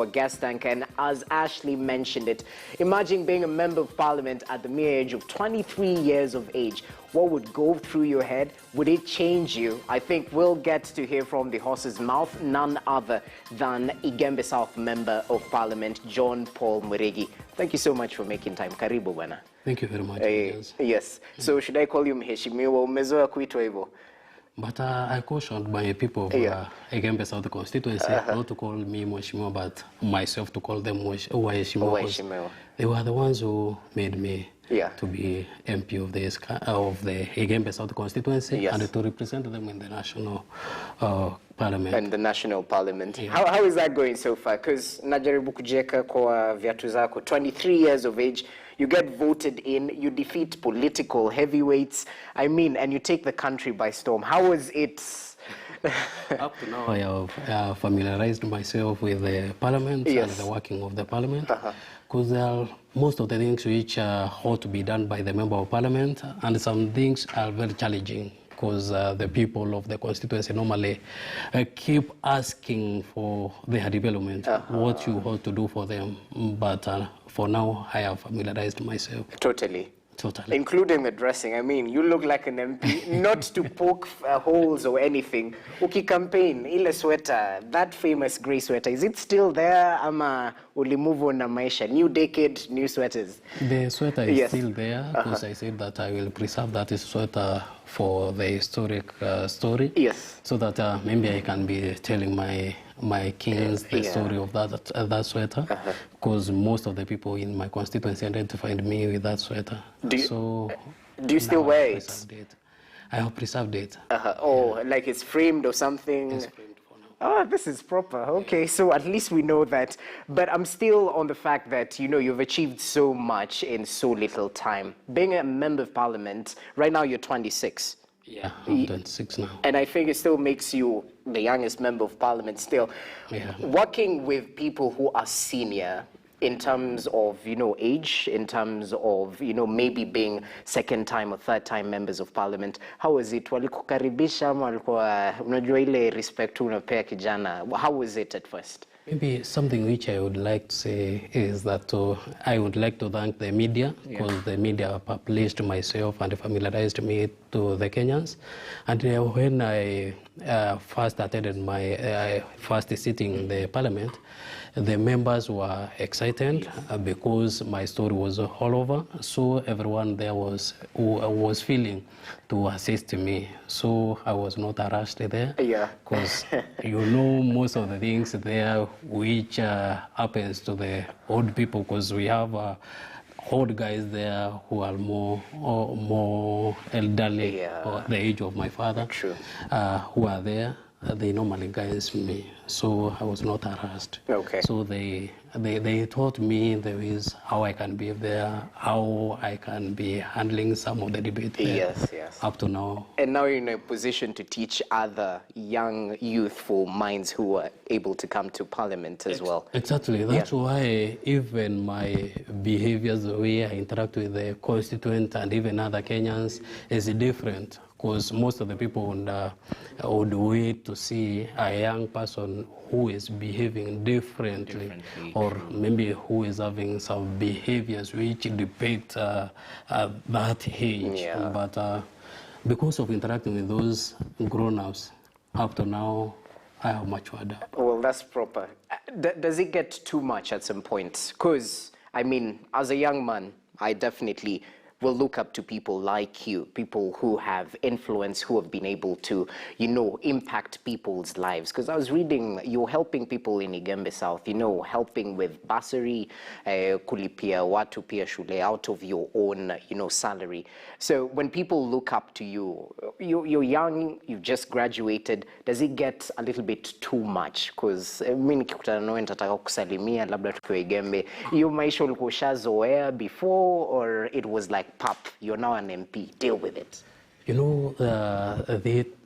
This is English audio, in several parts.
Guest anchor, and as Ashley mentioned it, imagine being a member of parliament at the mere age of 23 years of age. What would go through your head? Would it change you? I think we'll get to hear from the horse's mouth, none other than Igembe South Member of Parliament, John Paul Mwirigi. Thank you so much for making time. Karibu bwana. Thank you very much. Yes. So should I call you mheshimiwa? Umezoea kuitwa hivyo? But I cautioned my people of Igembe South Constituency not to call me Mweshimiwa, but myself to call them Mweshimiwa. They were the ones who made me to be MP of the Igembe South Constituency and to represent them in the national parliament. And the national parliament. How is that going so far? Because najaribu kujeka kwa viatu zako, 23 years of age, you get voted in, you defeat political heavyweights, I mean, and you take the country by storm. How was it? Up to now, I have familiarized myself with the parliament and the working of the parliament. Because most of the things which ought to be done by the member of parliament, and some things are very challenging. Because the people of the constituency normally keep asking for their development, what you ought to do for them. But for now, I have familiarized myself. Totally. Totally. Including the dressing. I mean, you look like an MP, not to poke holes or anything. Uki campaign, ile sweater, that famous gray sweater, is it still there? Ama ulimuvu na maisha? New decade, new sweaters? The sweater is still there, because I said that I will preserve that sweater for the historic story. Yes. So that maybe I can be telling my kings the story of that sweater, because most of the people in my constituency identified me with that sweater. Do you still wear it? I have preserved it. Oh, like it's framed or something? It's framed for now. Oh, this is proper. Okay, so at least we know that. But I'm still on the fact that, you know, you've achieved so much in so little time. Being a member of parliament, right now you're 26. Yeah, I'm 26 now. And I think it still makes you the youngest member of parliament still. Yeah. Working with people who are senior in terms of, you know, age, in terms of, you know, maybe being second time or third time members of parliament, how was it? Walikukaribisha ama walikuwa unajua ile respect unapea kijana? How was it at first? Maybe something which I would like to say is that I would like to thank the media, because the media published myself and familiarized me to the Kenyans. And when I first attended my first sitting in the parliament, the members were excited because my story was all over. So everyone there was feeling to assist me. So I was not rushed there. Because you know most of the things there which happens to the old people, because we have old guys there who are more elderly, or the age of my father, who are there. They normally guide me, so I was not harassed. Okay. So they taught me the ways how I can be there, how I can be handling some of the debate there. Yes. Up to now. And now you're in a position to teach other young, youthful minds who are able to come to parliament as well. Exactly. That's why even my behaviors, the way I interact with the constituent and even other Kenyans is different. Because most of the people would wait to see a young person who is behaving differently. Or maybe who is having some behaviors which debate that age. But because of interacting with those grown-ups, up to now, I have matured up. Well, that's proper. Does it get too much at some point? Because, I mean, as a young man, I definitely will look up to people like you, people who have influence, who have been able to, you know, impact people's lives. Because I was reading, you're helping people in Igembe South, you know, helping with bursary, kulipia watu pia shule, out of your own, you know, salary. So when people look up to you, you're young, you've just graduated, does it get a little bit too much? Because mimi nikikutana nawe nitataka kusalimia labda tukiwa Igembe, hiyo maisha ulikuwa ushazoea before, or it was like, pop, you're now an MP, deal with it? You know,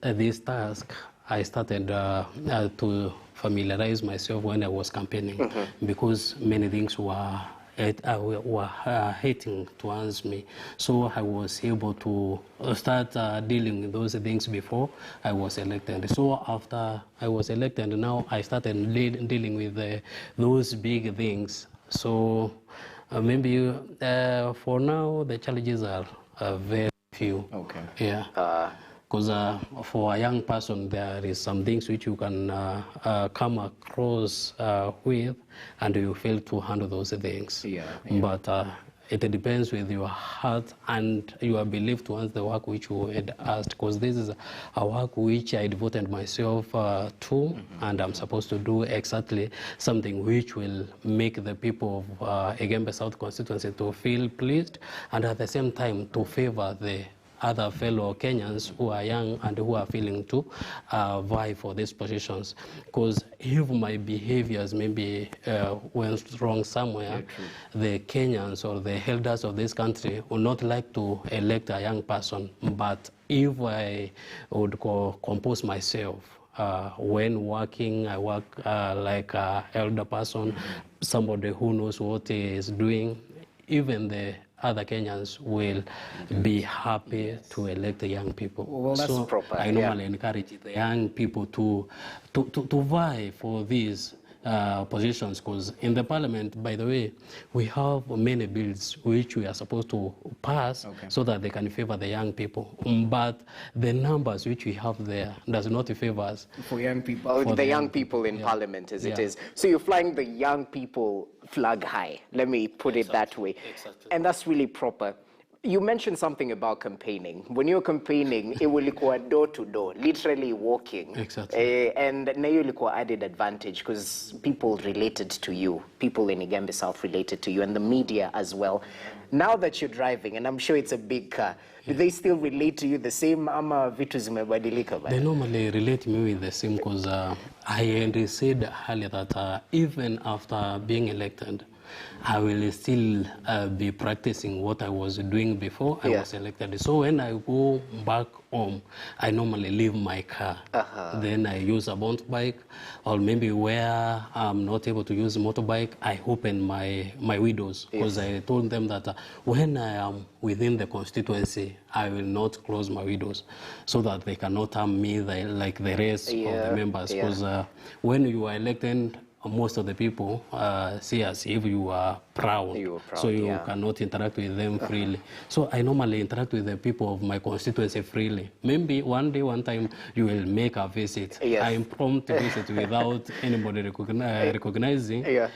this task, I started to familiarize myself when I was campaigning, because many things were were hating towards me. So I was able to start dealing with those things before I was elected. So after I was elected, now I started dealing with those big things. So maybe for now, the challenges are very few. Okay. Yeah. Because for a young person, there is some things which you can come across with, and you fail to handle those things. Yeah. But it depends with your heart and your belief towards the work which you had asked, because this is a work which I devoted myself to, and I'm supposed to do exactly something which will make the people of Igembe South Constituency to feel pleased, and at the same time to favor the other fellow Kenyans who are young and who are feeling to vie for these positions. Because if my behaviors maybe went wrong somewhere, the Kenyans or the elders of this country would not like to elect a young person. But if I would compose myself, when working, I work like an elder person, somebody who knows what he is doing. Even the other Kenyans will be happy to elect the young people. Well, that's so proper. I normally encourage the young people to vie for these positions, because in the parliament, by the way, we have many bills which we are supposed to pass so that they can favor the young people. But the numbers which we have there does not favor us. For young people, the young people in parliament, as it is. So you're flying the young people flag high. Let me put it that way. Exactly. And that's really proper. You mentioned something about campaigning. When you're campaigning, it will go door to door, literally walking. Exactly. And now you look added advantage because people related to you, people in Igembe South related to you, and the media as well. Now that you're driving, and I'm sure it's a big car, do they still relate to you the same? Ama vitu zimebadilika? They normally relate me with the same, because I already said earlier that even after being elected, I will still be practicing what I was doing before I was elected. So when I go back home, I normally leave my car. Then I use a motorbike, or maybe where I'm not able to use a motorbike, I open my windows, because I told them that when I am within the constituency, I will not close my windows so that they cannot harm me like the rest of the members. Because when you are elected, most of the people see as if you are proud, so you cannot interact with them freely. So I normally interact with the people of my constituency freely. Maybe one time, you will make a visit. I am prompt to visit without anybody recognizing.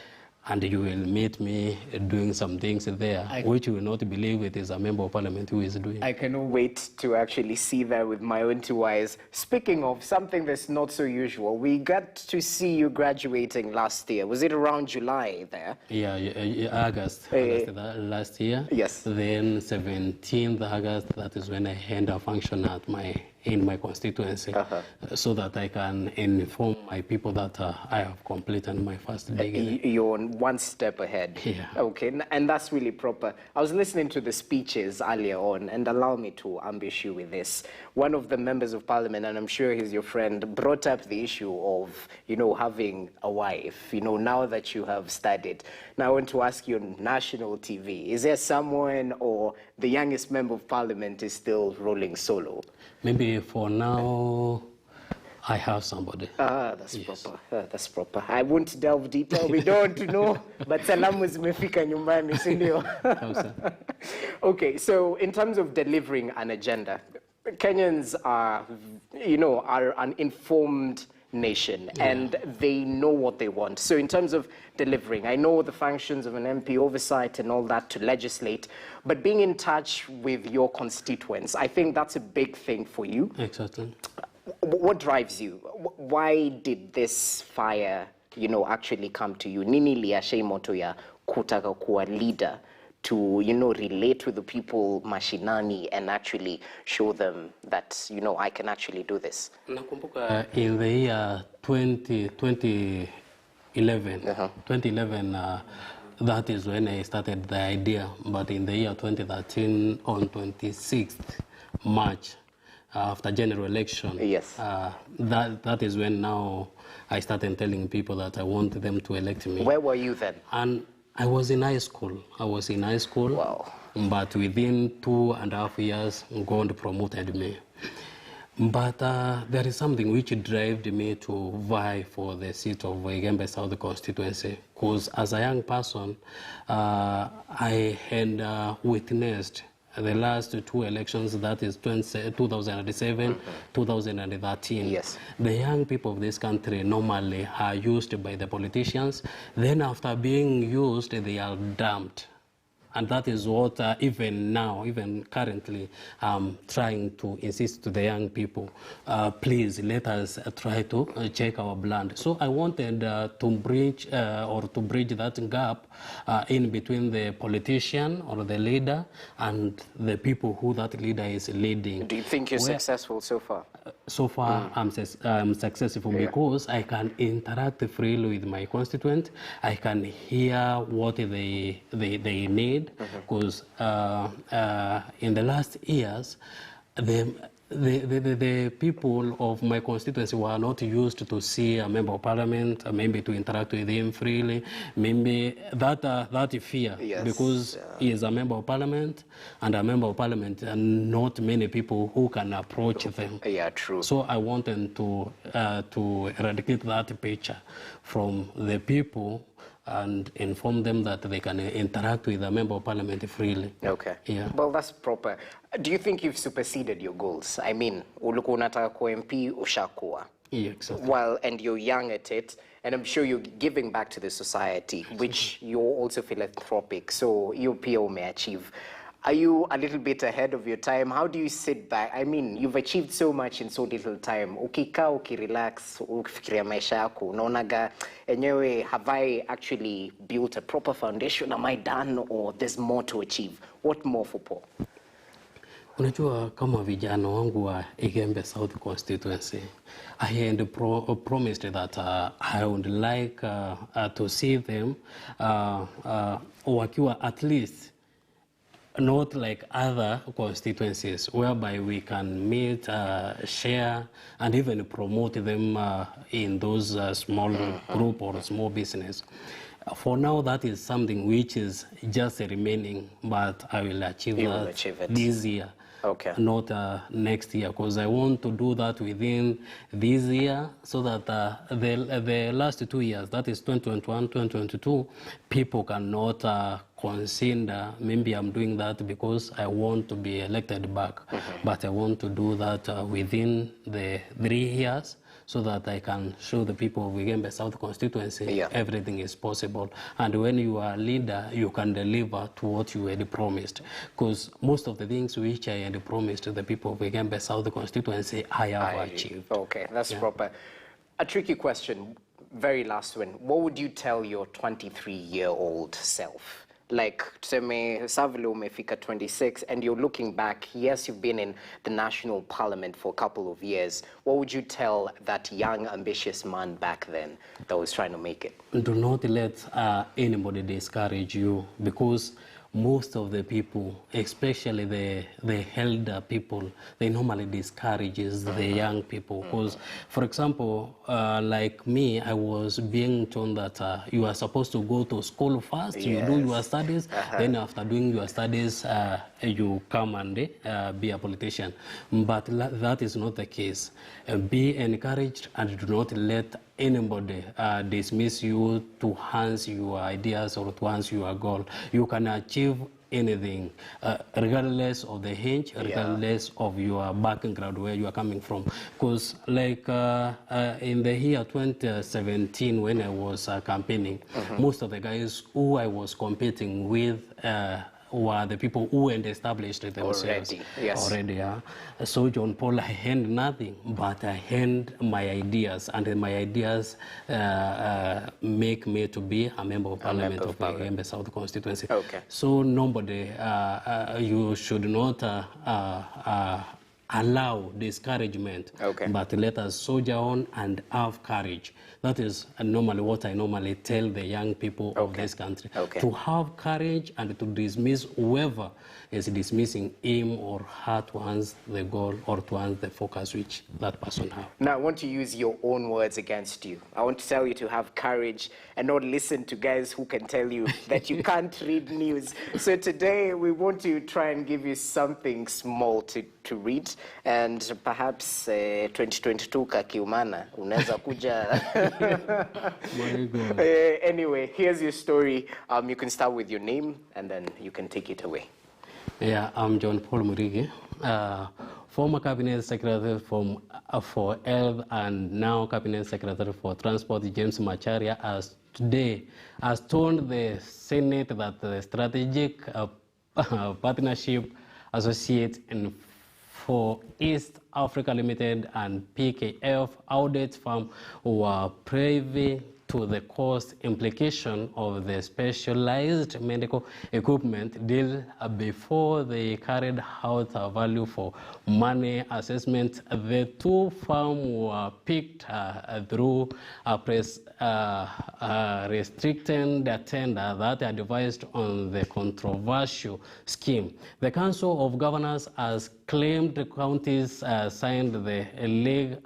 And you will meet me doing some things there, which you will not believe it is a member of parliament who is doing. I cannot wait to actually see that with my own two eyes. Speaking of something that's not so usual, we got to see you graduating last year. Was it around July there? Yeah, August last year. Yes. Then 17th August, that is when I end a function at in my constituency, so that I can inform my people that I have completed my first degree. You're one step ahead. Okay, and that's really proper. I was listening to the speeches earlier on, and allow me to ambush you with this. One of the members of parliament, and I'm sure he's your friend, brought up the issue of, having a wife, now that you have studied. Now I want to ask you on national TV, is there someone, or the youngest member of parliament is still rolling solo? Maybe for now, I have somebody. That's proper. That's proper. I won't delve deeper. We don't know. But salamu zimefika nyumbani, si ndio? Okay, so in terms of delivering an agenda, Kenyans are, are an informed nation, and they know what they want. So in terms of delivering, I know the functions of an MP, oversight and all that to legislate, but being in touch with your constituents, I think that's a big thing for you. Exactly. What drives you? Why did this fire, actually come to you? Nini liashe moto ya kutaka kuwa leader to, relate with the people mashinani and actually show them that, I can actually do this? Nakumbuka in the year 2011, that is when I started the idea. But in the year 2013, on 26th March, after general election, that is when now I started telling people that I want them to elect me. Where were you then? And I was in high school. Wow. But within 2.5 years, God promoted me. But there is something which drove me to vie for the seat of Igembe South Constituency. Because as a young person, I had witnessed the last two elections, that is 2007, 2013. Yes. The young people of this country normally are used by the politicians. Then after being used, they are dumped. And that is what even now, even currently, I'm trying to insist to the young people, please let us try to check our blood. So I wanted to bridge that gap in between the politician or the leader and the people who that leader is leading. Do you think you're successful so far? So far, I'm successful because I can interact freely with my constituent. I can hear what they need, because in the last years, the people of my constituency were not used to see a member of parliament, maybe to interact with him freely, maybe that fear, because he is a member of parliament, and a member of parliament, and not many people who can approach them. Yeah, true. So I wanted to eradicate that picture from the people and inform them that they can interact with a member of parliament freely. Okay. Yeah. Well, that's proper. Do you think you've superseded your goals? I mean, ulikuwa unataka kuwa MP, ushakuwa. Yeah, exactly. Well, and you're young at it, and I'm sure you're giving back to the society, which you're also philanthropic, so you pia may achieve. Are you a little bit ahead of your time? How do you sit back? I mean, you've achieved so much in so little time. Ukikaa, ukirelax, ukifikiria maisha yako, unaonaga enyewe, have I actually built a proper foundation? Am I done, or there's more to achieve? What more for Paul? Unajua, kama vijana wangu wa Igembe South Constituency, I had promised that I would like to see them wakiwa at least not like other constituencies, whereby we can meet, share, and even promote them in those small group or small business. For now, that is something which is just remaining, but I will achieve that this year. Okay. Not next year, because I want to do that within this year, so that the last 2 years, that is 2021, 2022, people cannot consider maybe I'm doing that because I want to be elected back. But I want to do that within the 3 years, so that I can show the people of Igembe South Constituency everything is possible. And when you are a leader, you can deliver to what you had promised. Because most of the things which I had promised to the people of Igembe South Constituency, I have achieved. Okay, that's proper. A tricky question, very last one. What would you tell your 23-year-old self? Like, tuseme Savile umefika 26 and you're looking back, yes, you've been in the national parliament for a couple of years. What would you tell that young, ambitious man back then that was trying to make it? Do not let anybody discourage you, because most of the people, especially the elder people, they normally discourages the young people. Because, for example, like me, I was being told that you are supposed to go to school first, you do your studies, then after doing your studies, you come and be a politician. But that is not the case. Be encouraged and do not let anybody dismiss you to enhance your ideas or to enhance your goal. You can achieve anything, regardless of the age, regardless of your background, where you are coming from. Because like in the year 2017, when I was campaigning, most of the guys who I was competing with were the people who had established themselves already. So John Paul, I had nothing, but I had my ideas, and my ideas make me to be a member of parliament of the Igembe South Constituency. Okay. So nobody, you should not allow discouragement, but let us soldier on and have courage. That is normally what I normally tell the young people of this country. To have courage and to dismiss whoever is dismissing him or her towards the goal or towards the focus which that person has. Now, I want to use your own words against you. I want to tell you to have courage and not listen to guys who can tell you that you can't read news. So today, we want to try and give you something small to read, and perhaps 2022 kakiumana unaweza kuja. Anyway, here's your story. You can start with your name and then you can take it away. Yeah, I'm John Paul Mwirigi, former Cabinet Secretary for Health and now Cabinet Secretary for Transport. James Macharia has told the Senate that the Strategic Partnership Associate for East Africa Limited and PKF audit firm were privy to the cost implication of the specialized medical equipment deal before they carried out a value for money assessment. The two firms were picked through a restricted tender that advised on the controversial scheme. The Council of Governors has claimed the counties signed the league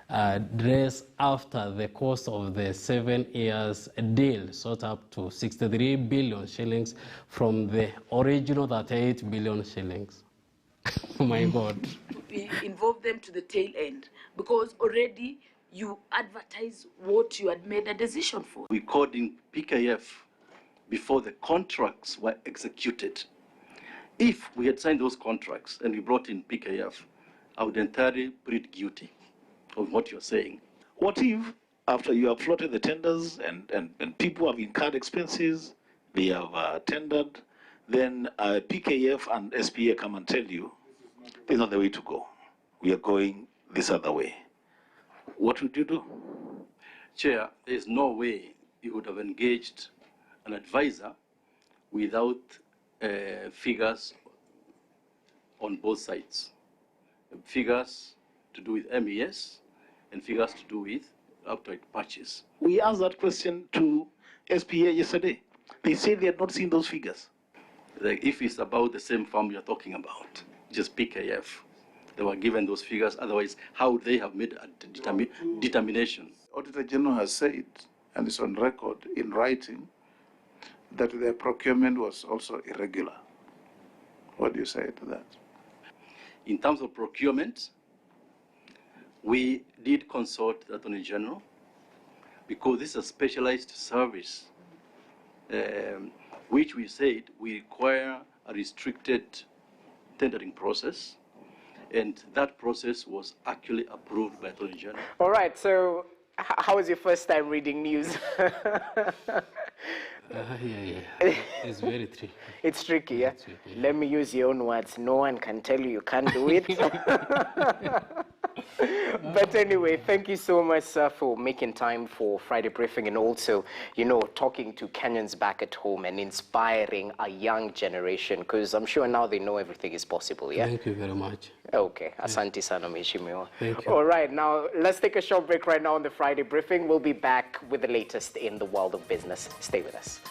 address after the cost of the 7 years deal sought up to 63 billion shillings from the original 38 billion shillings. Oh my God. We involve them to the tail end because already you advertise what you had made a decision for. We called in PKF before the contracts were executed. If we had signed those contracts and we brought in PKF, I would entirely plead guilty of what you're saying. What if, after you have floated the tenders and people have incurred expenses, they have tendered, then PKF and SPA come and tell you, this is not the way to go. We are going this other way. What would you do? Chair, there is no way you would have engaged an advisor without figures on both sides. Figures to do with MES and figures to do with outright purchase. We asked that question to SPA yesterday. They said they had not seen those figures. Like if it's about the same firm you're talking about, just PKF, they were given those figures. Otherwise, how would they have made a determination? Auditor General has said, and it's on record in writing, that their procurement was also irregular. What do you say to that? In terms of procurement, we did consult the Attorney General because this is a specialized service, which we said we require a restricted tendering process, and that process was actually approved by Attorney General. All right, so how was your first time reading news? It's very tricky. It's tricky, yeah? It's tricky. Let me use your own words. No one can tell you can't do it. But anyway, thank you so much, sir, for making time for Friday Briefing and also, you know, talking to Kenyans back at home and inspiring a young generation, because I'm sure now they know everything is possible, yeah? Thank you very much. Okay, asante sana mheshimiwa. Thank you. All right, now let's take a short break right now on the Friday Briefing. We'll be back with the latest in the world of business. Stay with us.